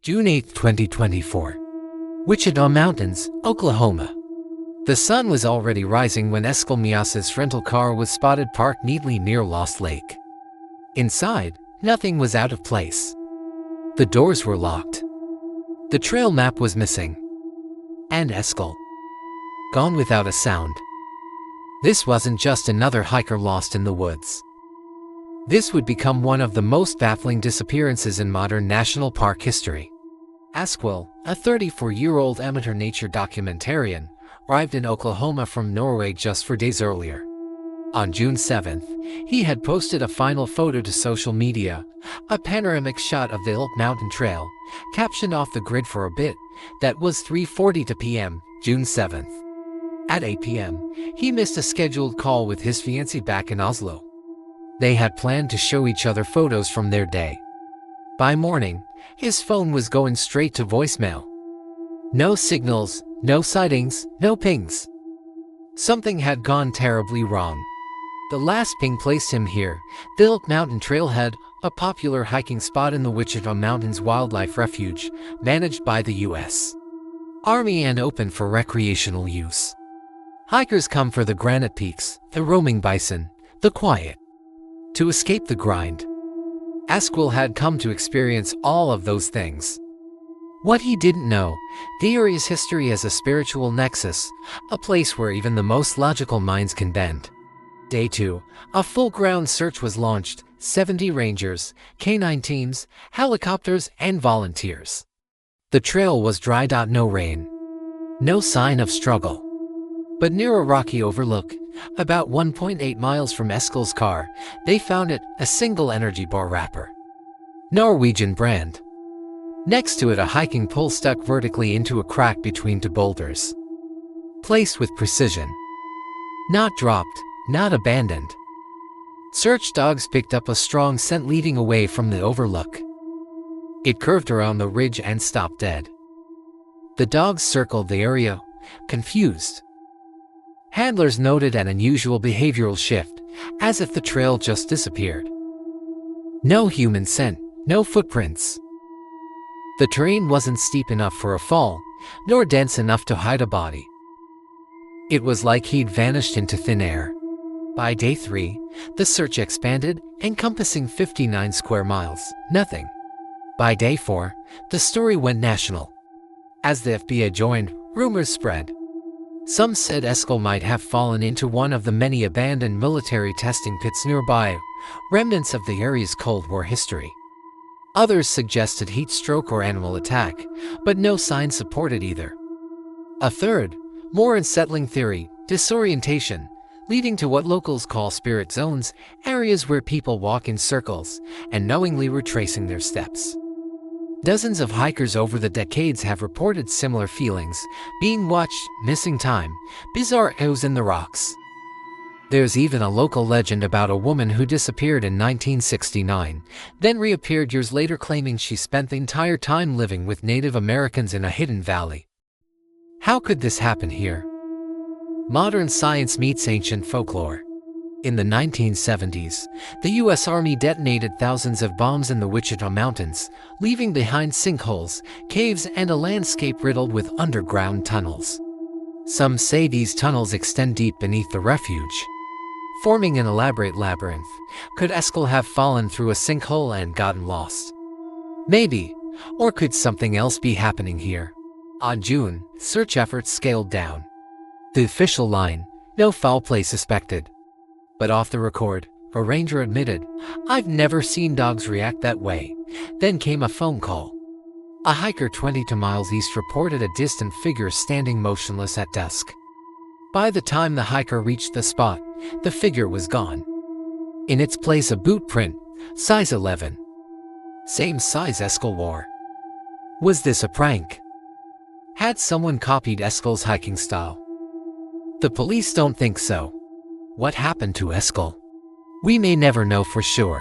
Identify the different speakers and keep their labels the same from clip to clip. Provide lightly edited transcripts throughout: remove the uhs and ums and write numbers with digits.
Speaker 1: June 8, 2024. Wichita Mountains, Oklahoma. The sun was already rising when Eskil Mjaaseth's rental car was spotted parked neatly near Lost Lake. Inside, nothing was out of place. The doors were locked. The trail map was missing. And Eskil gone without a sound. This wasn't just another hiker lost in the woods. This would become one of the most baffling disappearances in modern national park history. Eskil, a 34-year-old amateur nature documentarian, arrived in Oklahoma from Norway just 4 days earlier. On June 7th, he had posted a final photo to social media, a panoramic shot of the Elk Mountain Trail, captioned off the grid for a bit. That was 3:42 p.m., June 7th. At 8 p.m., he missed a scheduled call with his fiancée back in Oslo. They had planned to show each other photos from their day. By morning, his phone was going straight to voicemail. No signals, no sightings, no pings. Something had gone terribly wrong. The last ping placed him here, the Elk Mountain Trailhead, a popular hiking spot in the Wichita Mountains Wildlife Refuge, managed by the U.S. Army and open for recreational use. Hikers come for the granite peaks, the roaming bison, the quiet. To escape the grind. Eskil had come to experience all of those things. What he didn't know, the area's history as a spiritual nexus, a place where even the most logical minds can bend. Day 2, a full-ground search was launched, 70 rangers, K-9 teams, helicopters, and volunteers. The trail was dry. No rain. No sign of struggle. But near a rocky overlook, about 1.8 miles from Eskil's car, they found it, a single energy bar wrapper. Norwegian brand. Next to it, a hiking pole stuck vertically into a crack between two boulders. Placed with precision. Not dropped, not abandoned. Search dogs picked up a strong scent leading away from the overlook. It curved around the ridge and stopped dead. The dogs circled the area, confused. Handlers noted an unusual behavioral shift, as if the trail just disappeared. No human scent, no footprints. The terrain wasn't steep enough for a fall, nor dense enough to hide a body. It was like he'd vanished into thin air. By day 3, the search expanded, encompassing 59 square miles, nothing. By day 4, the story went national. As the FBI joined, rumors spread. Some said Eskil might have fallen into one of the many abandoned military testing pits nearby, remnants of the area's Cold War history. Others suggested heat stroke or animal attack, but no signs supported either. A third, more unsettling theory, disorientation, leading to what locals call spirit zones, areas where people walk in circles, and knowingly retracing their steps. Dozens of hikers over the decades have reported similar feelings, being watched, missing time, bizarre echoes in the rocks. There's even a local legend about a woman who disappeared in 1969, then reappeared years later claiming she spent the entire time living with Native Americans in a hidden valley. How could this happen here? Modern science meets ancient folklore. In the 1970s, the U.S. Army detonated thousands of bombs in the Wichita Mountains, leaving behind sinkholes, caves, and a landscape riddled with underground tunnels. Some say these tunnels extend deep beneath the refuge, forming an elaborate labyrinth. Could Eskil have fallen through a sinkhole and gotten lost? Maybe. Or could something else be happening here? On June, search efforts scaled down. The official line, no foul play suspected. But off the record, a ranger admitted, "I've never seen dogs react that way." Then came a phone call. A hiker 22 miles east reported a distant figure standing motionless at dusk. By the time the hiker reached the spot, the figure was gone. In its place, a boot print, size 11. Same size Eskil wore. Was this a prank? Had someone copied Eskil's hiking style? The police don't think so. What happened to Eskil? We may never know for sure.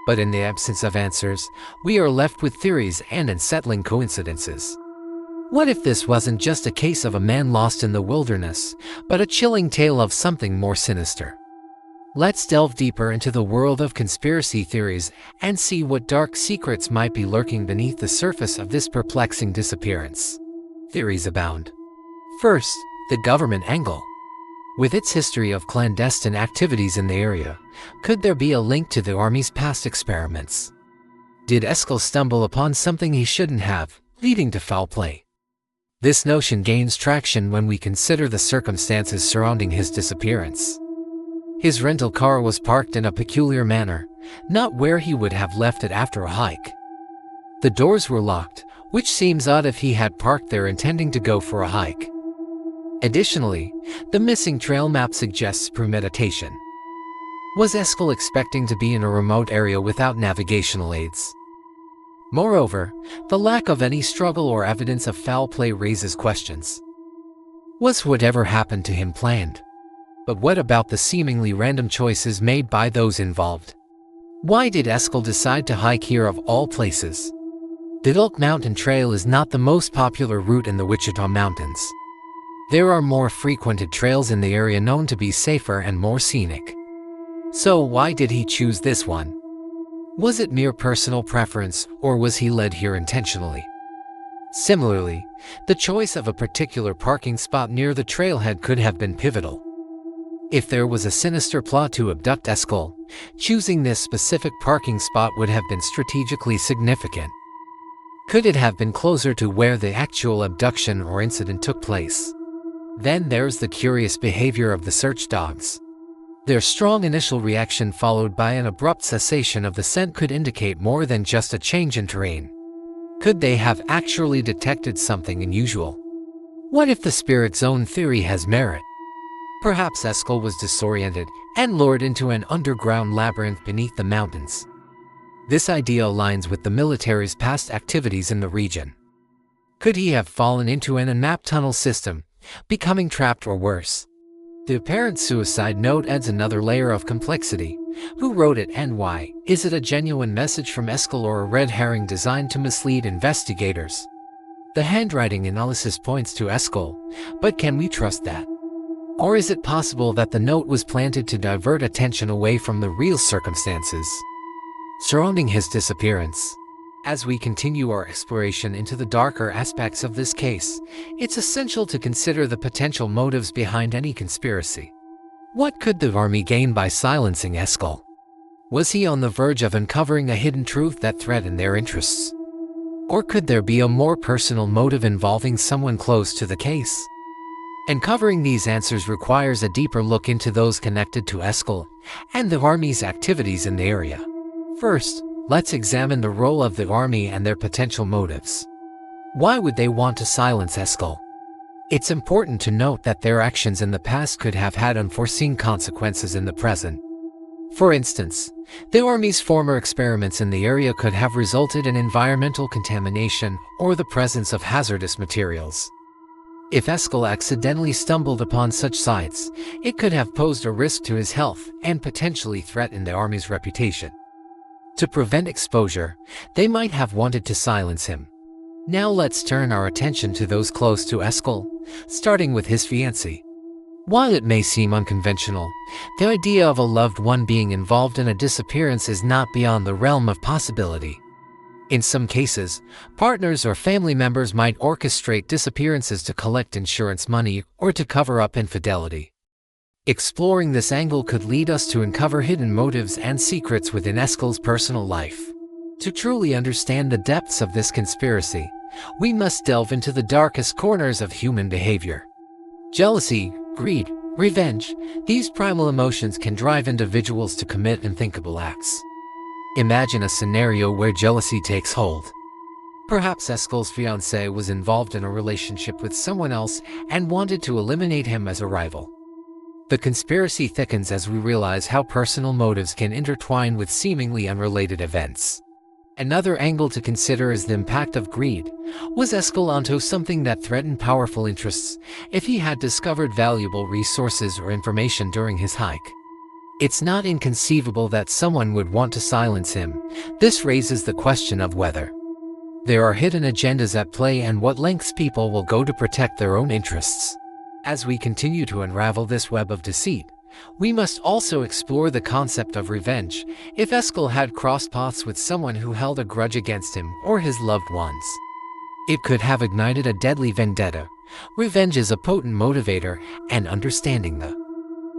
Speaker 1: But in the absence of answers, we are left with theories and unsettling coincidences. What if this wasn't just a case of a man lost in the wilderness, but a chilling tale of something more sinister? Let's delve deeper into the world of conspiracy theories and see what dark secrets might be lurking beneath the surface of this perplexing disappearance. Theories abound. First, the government angle. With its history of clandestine activities in the area, could there be a link to the Army's past experiments? Did Eskil stumble upon something he shouldn't have, leading to foul play? This notion gains traction when we consider the circumstances surrounding his disappearance. His rental car was parked in a peculiar manner, not where he would have left it after a hike. The doors were locked, which seems odd if he had parked there intending to go for a hike. Additionally, the missing trail map suggests premeditation. Was Eskil expecting to be in a remote area without navigational aids? Moreover, the lack of any struggle or evidence of foul play raises questions. Was whatever happened to him planned? But what about the seemingly random choices made by those involved? Why did Eskil decide to hike here of all places? The Elk Mountain Trail is not the most popular route in the Wichita Mountains. There are more frequented trails in the area known to be safer and more scenic. So why did he choose this one? Was it mere personal preference, or was he led here intentionally? Similarly, the choice of a particular parking spot near the trailhead could have been pivotal. If there was a sinister plot to abduct Eskil, choosing this specific parking spot would have been strategically significant. Could it have been closer to where the actual abduction or incident took place? Then there's the curious behavior of the search dogs. Their strong initial reaction followed by an abrupt cessation of the scent could indicate more than just a change in terrain. Could they have actually detected something unusual? What if the spirit zone theory has merit? Perhaps Eskil was disoriented and lured into an underground labyrinth beneath the mountains. This idea aligns with the military's past activities in the region. Could he have fallen into an unmapped tunnel system, becoming trapped or worse? The apparent suicide note adds another layer of complexity. Who wrote it and why? Is it a genuine message from Eskil or a red herring designed to mislead investigators? The handwriting analysis points to Eskil, but can we trust that? Or is it possible that the note was planted to divert attention away from the real circumstances surrounding his disappearance? As we continue our exploration into the darker aspects of this case, it's essential to consider the potential motives behind any conspiracy. What could the Army gain by silencing Eskil? Was he on the verge of uncovering a hidden truth that threatened their interests? Or could there be a more personal motive involving someone close to the case? Uncovering these answers requires a deeper look into those connected to Eskil and the Army's activities in the area. First, let's examine the role of the Army and their potential motives. Why would they want to silence Eskil? It's important to note that their actions in the past could have had unforeseen consequences in the present. For instance, the Army's former experiments in the area could have resulted in environmental contamination or the presence of hazardous materials. If Eskil accidentally stumbled upon such sites, it could have posed a risk to his health and potentially threatened the Army's reputation. To prevent exposure, they might have wanted to silence him. Now let's turn our attention to those close to Eskil, starting with his fiancée. While it may seem unconventional, the idea of a loved one being involved in a disappearance is not beyond the realm of possibility. In some cases, partners or family members might orchestrate disappearances to collect insurance money or to cover up infidelity. Exploring this angle could lead us to uncover hidden motives and secrets within Eskil's personal life. To truly understand the depths of this conspiracy, we must delve into the darkest corners of human behavior. Jealousy, greed, revenge, these primal emotions can drive individuals to commit unthinkable acts. Imagine a scenario where jealousy takes hold. Perhaps Eskil's fiancée was involved in a relationship with someone else and wanted to eliminate him as a rival. The conspiracy thickens as we realize how personal motives can intertwine with seemingly unrelated events. Another angle to consider is the impact of greed. Was Eskil onto something that threatened powerful interests if he had discovered valuable resources or information during his hike? It's not inconceivable that someone would want to silence him. This raises the question of whether there are hidden agendas at play and what lengths people will go to protect their own interests. As we continue to unravel this web of deceit, We must also explore the concept of revenge, if Eskil had crossed paths with someone who held a grudge against him or his loved ones. It could have ignited a deadly vendetta. Revenge is a potent motivator, and understanding the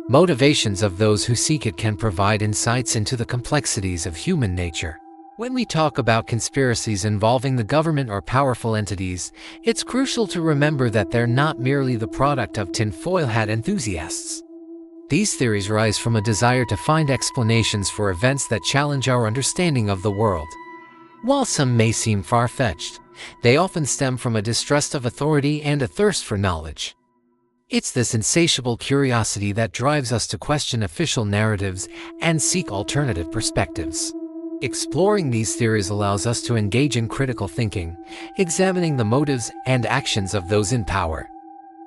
Speaker 1: motivations of those who seek it can provide insights into the complexities of human nature. When we talk about conspiracies involving the government or powerful entities, it's crucial to remember that they're not merely the product of tinfoil hat enthusiasts. These theories rise from a desire to find explanations for events that challenge our understanding of the world. While some may seem far-fetched, they often stem from a distrust of authority and a thirst for knowledge. It's this insatiable curiosity that drives us to question official narratives and seek alternative perspectives. Exploring these theories allows us to engage in critical thinking, examining the motives and actions of those in power.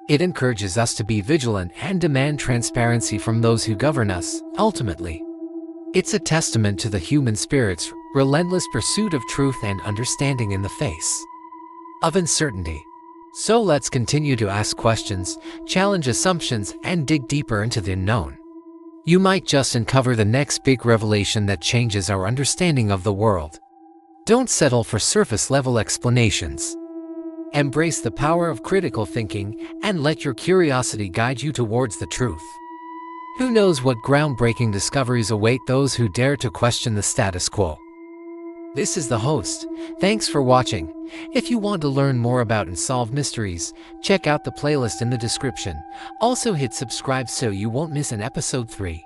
Speaker 1: It encourages us to be vigilant and demand transparency from those who govern us. Ultimately, it's a testament to the human spirit's relentless pursuit of truth and understanding in the face of uncertainty. So let's continue to ask questions, challenge assumptions, and dig deeper into the unknown. You might just uncover the next big revelation that changes our understanding of the world. Don't settle for surface-level explanations. Embrace the power of critical thinking and let your curiosity guide you towards the truth. Who knows what groundbreaking discoveries await those who dare to question the status quo? This is the host. Thanks for watching. If you want to learn more about Unsolved Mysteries, check out the playlist in the description. Also hit subscribe so you won't miss an episode 3.